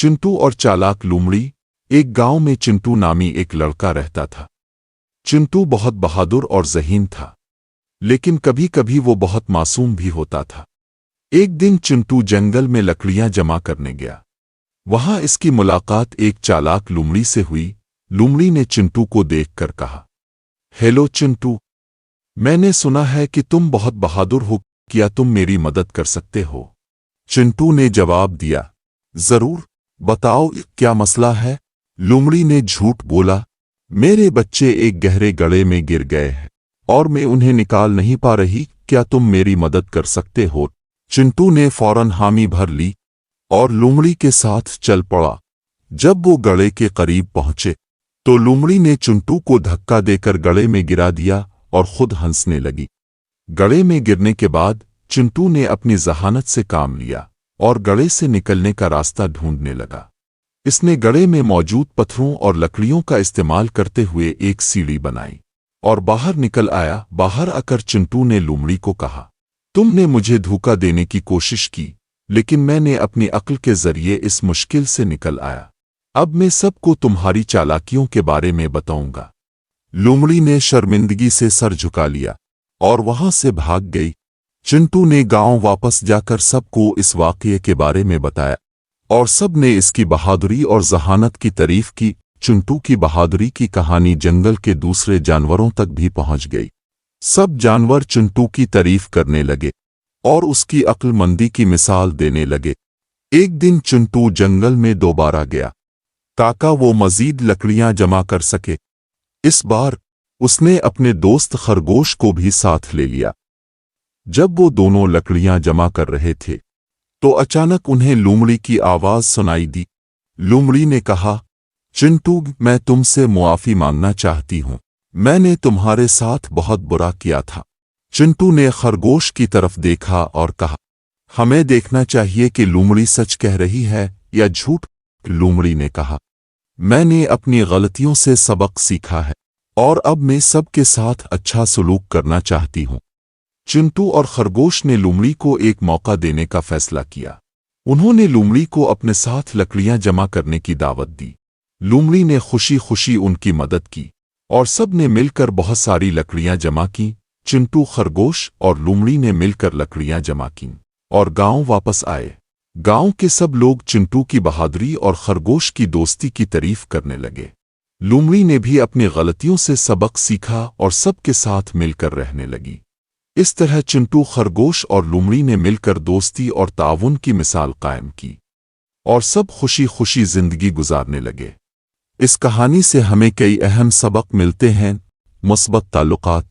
चिंटू और चालाक लोमड़ी। एक गांव में चिंटू नामी एक लड़का रहता था। चिंटू बहुत बहादुर और ज़हीन था, लेकिन कभी कभी वो बहुत मासूम भी होता था। एक दिन चिंटू जंगल में लकड़ियां जमा करने गया। वहां इसकी मुलाकात एक चालाक लोमड़ी से हुई। लोमड़ी ने चिंटू को देखकर कहा, हेलो चिंटू, मैंने सुना है कि तुम बहुत बहादुर हो, क्या तुम मेरी मदद कर सकते हो? चिंटू ने जवाब दिया, जरूर, बताओ क्या मसला है? लोमड़ी ने झूठ बोला, मेरे बच्चे एक गहरे गड्ढे में गिर गए हैं और मैं उन्हें निकाल नहीं पा रही, क्या तुम मेरी मदद कर सकते हो? चिंटू ने फौरन हामी भर ली और लोमड़ी के साथ चल पड़ा। जब वो गड्ढे के करीब पहुंचे तो लोमड़ी ने चिंटू को धक्का देकर गड्ढे में गिरा दिया और खुद हंसने लगी। गड्ढे में गिरने के बाद चिंटू ने अपनी ज़हानत से काम लिया और गड्ढे से निकलने का रास्ता ढूंढने लगा। इसने गड्ढे में मौजूद पत्थरों और लकड़ियों का इस्तेमाल करते हुए एक सीढ़ी बनाई और बाहर निकल आया। बाहर आकर चिंटू ने लोमड़ी को कहा, तुमने मुझे धोखा देने की कोशिश की, लेकिन मैंने अपनी अक्ल के जरिए इस मुश्किल से निकल आया। अब मैं सबको तुम्हारी चालाकियों के बारे में बताऊंगा। लोमड़ी ने शर्मिंदगी से सर झुका लिया और वहां से भाग गई। चिंटू ने गांव वापस जाकर सबको इस वाकये के बारे में बताया और सब ने इसकी बहादुरी और ज़हानत की तारीफ की। चिंटू की बहादुरी की कहानी जंगल के दूसरे जानवरों तक भी पहुंच गई। सब जानवर चिंटू की तारीफ करने लगे और उसकी अक्लमंदी की मिसाल देने लगे। एक दिन चिंटू जंगल में दोबारा गया ताकि वो मजीद लकड़ियां जमा कर सके। इस बार उसने अपने दोस्त खरगोश को भी साथ ले लिया। जब वो दोनों लकड़ियां जमा कर रहे थे तो अचानक उन्हें लोमड़ी की आवाज सुनाई दी। लोमड़ी ने कहा, चिंटू, मैं तुमसे मुआफी मांगना चाहती हूं। मैंने तुम्हारे साथ बहुत बुरा किया था। चिंटू ने खरगोश की तरफ देखा और कहा, हमें देखना चाहिए कि लोमड़ी सच कह रही है या झूठ। लोमड़ी ने कहा, मैंने अपनी गलतियों से सबक सीखा है और अब मैं सबके साथ अच्छा सलूक करना चाहती हूं। चिंटू और खरगोश ने लोमड़ी को एक मौका देने का फैसला किया। उन्होंने लोमड़ी को अपने साथ लकड़ियां जमा करने की दावत दी। लोमड़ी ने खुशी खुशी उनकी मदद की और सब ने मिलकर बहुत सारी लकड़ियां जमा की। चिंटू, खरगोश और लोमड़ी ने मिलकर लकड़ियां जमा की और गांव वापस आए। गांव के सब लोग चिंटू की बहादुरी और खरगोश की दोस्ती की तारीफ करने लगे। लोमड़ी ने भी अपनी गलतियों से सबक सीखा और सबके साथ मिलकर रहने लगी। इस तरह चिंटू, खरगोश और लोमड़ी ने मिलकर दोस्ती और ताउन की मिसाल कायम की और सब खुशी खुशी जिंदगी गुजारने लगे। इस कहानी से हमें कई अहम सबक मिलते हैं। मुस्बत ताल्लुकात।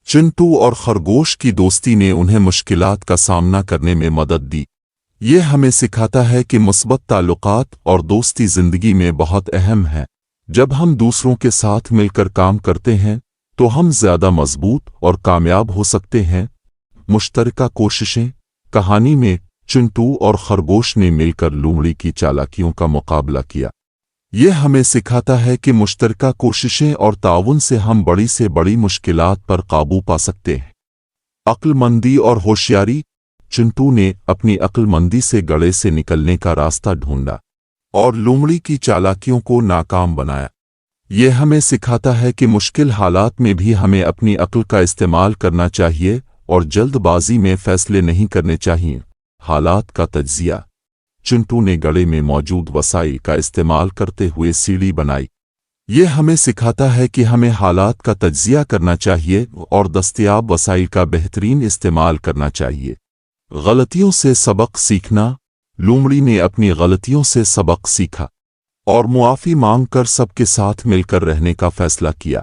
चिंटू और खरगोश की दोस्ती ने उन्हें मुश्किलात का सामना करने में मदद दी। ये हमें सिखाता है कि मुस्बत ताल्लुकात और दोस्ती जिंदगी में बहुत अहम है। जब हम दूसरों के साथ मिलकर काम करते हैं तो हम ज्यादा मजबूत और कामयाब हो सकते हैं। मुश्तरका कोशिशें। कहानी में चिंटू और खरगोश ने मिलकर लोमड़ी की चालाकियों का मुकाबला किया। यह हमें सिखाता है कि मुश्तरका कोशिशें और ताउन से हम बड़ी से बड़ी मुश्किलात पर काबू पा सकते हैं। अक्लमंदी और होशियारी। चिंटू ने अपनी अक्लमंदी से गड्ढे से निकलने का रास्ता ढूंढा और लोमड़ी की चालाकियों को नाकाम बनाया। यह हमें सिखाता है कि मुश्किल हालात में भी हमें अपनी अक्ल का इस्तेमाल करना चाहिए और जल्दबाजी में फैसले नहीं करने चाहिए। हालात का तज्जिया। चिंटू ने गड्ढे में मौजूद वसाइल का इस्तेमाल करते हुए सीढ़ी बनाई। यह हमें सिखाता है कि हमें हालात का तज्जिया करना चाहिए और दस्तयाब वसाइल का बेहतरीन इस्तेमाल करना चाहिए। गलतियों से सबक सीखना। लोमड़ी ने अपनी गलतियों से सबक सीखा और मुआफ़ी मांगकर सबके साथ मिलकर रहने का फैसला किया।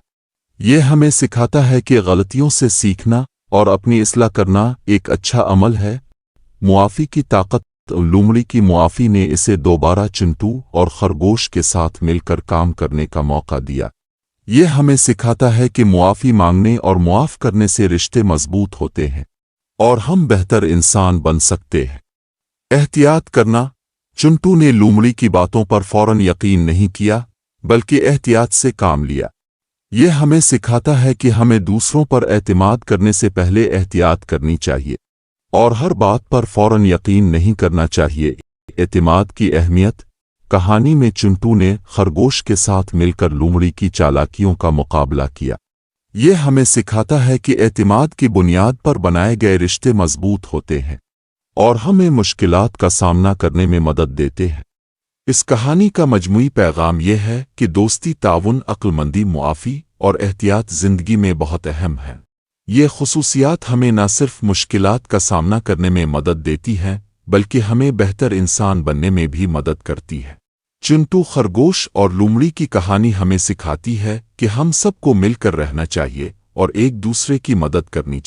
यह हमें सिखाता है कि गलतियों से सीखना और अपनी इस्लाह करना एक अच्छा अमल है। मुआफ़ी की ताकत। लोमड़ी की मुआफ़ी ने इसे दोबारा चिंटू और खरगोश के साथ मिलकर काम करने का मौका दिया। यह हमें सिखाता है कि मुआफ़ी मांगने और मुआफ़ करने से रिश्ते मजबूत होते हैं और हम बेहतर इंसान बन सकते हैं। एहतियात करना। चिंटू ने लोमड़ी की बातों पर फौरन यकीन नहीं किया, बल्कि एहतियात से काम लिया। यह हमें सिखाता है कि हमें दूसरों पर एतमाद करने से पहले एहतियात करनी चाहिए और हर बात पर फौरन यकीन नहीं करना चाहिए। एतमाद की अहमियत। کہانی میں چنٹو نے خرگوش کے ساتھ مل کر لومڑی کی چالاکیوں کا مقابلہ کیا۔ یہ ہمیں سکھاتا ہے کہ اعتماد کی بنیاد پر بنائے گئے رشتے مضبوط ہوتے ہیں اور ہمیں مشکلات کا سامنا کرنے میں مدد دیتے ہیں۔ اس کہانی کا مجموعی پیغام یہ ہے کہ دوستی، تعاون، عقل مندی، معافی اور احتیاط زندگی میں بہت اہم ہے۔ یہ خصوصیات ہمیں نہ صرف مشکلات کا سامنا کرنے میں مدد دیتی ہیں بلکہ ہمیں بہتر انسان بننے میں بھی مدد کرتی ہے۔ چنٹو، خرگوش اور لومڑی کی کہانی ہمیں سکھاتی ہے کہ ہم سب کو مل کر رہنا چاہیے اور ایک دوسرے کی مدد کرنی چاہیے۔